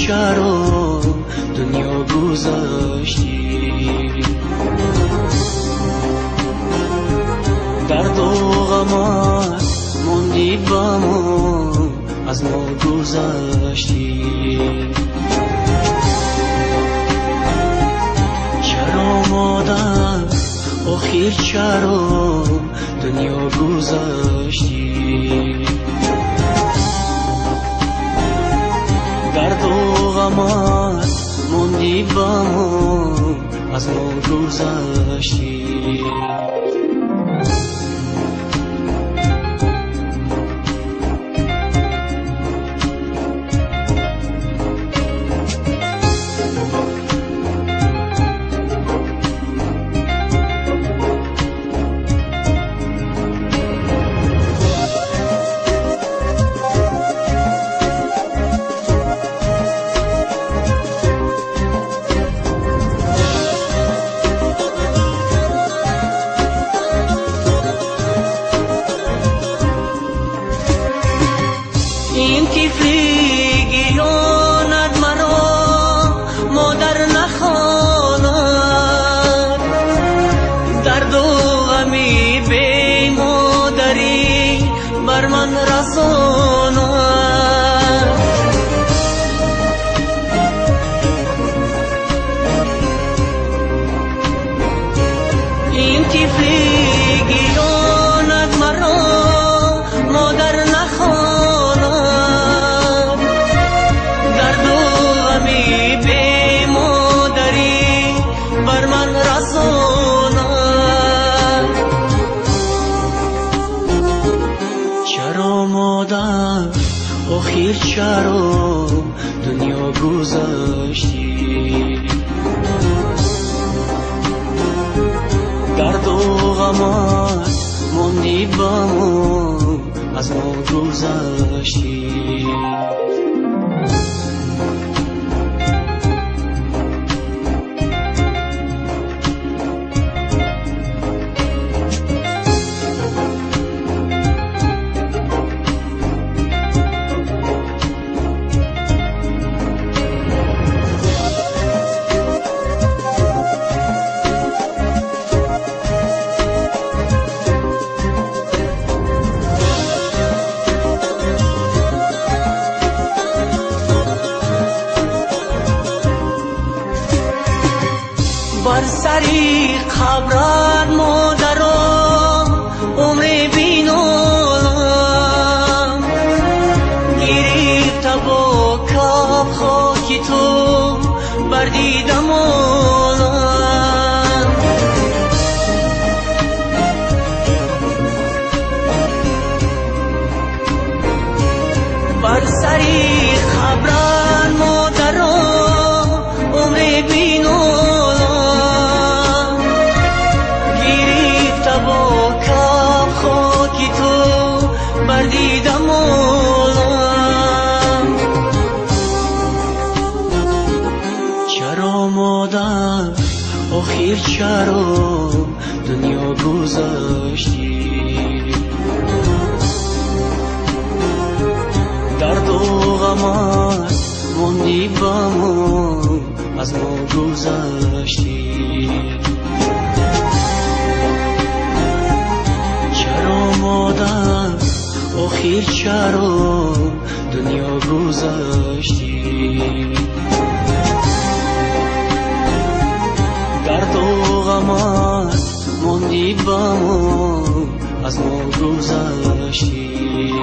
چرا دنیا گذاشتی؟ درد و غمت موندی با ما، از ما گذشتی. چرا مادر آخر چرا دنیا گذاشتی؟ درد و غمت موندی با ما، از ما گذشتی. این طفلی گیاند مرا مادر نخواند، درد و غمی بی مادری بر من رساند. این طفلی گیاند مرا مادر نخواند، درد و غمی بی مادری بر من رساند. چرا مادر آخر چرا دنیا گذاشتی؟ درد و غمت موندی با ما، از ما گذشتی. بر سری قبرت مادرم عمر بینالم، گرفته با کف خاکی تو بر دیدم آلم. بر سری قبرت مادرم عمر بینالم، با کف خاکی تو بر دیدم آلم. چرا مادر آخر چرا دنیا گذاشتی؟ درد و غمت موندی با ما، از ما گذشتی. مادر آخر چرا دنیا گذاشتی؟ درد و غمت موندی با ما، از ما گذشتی.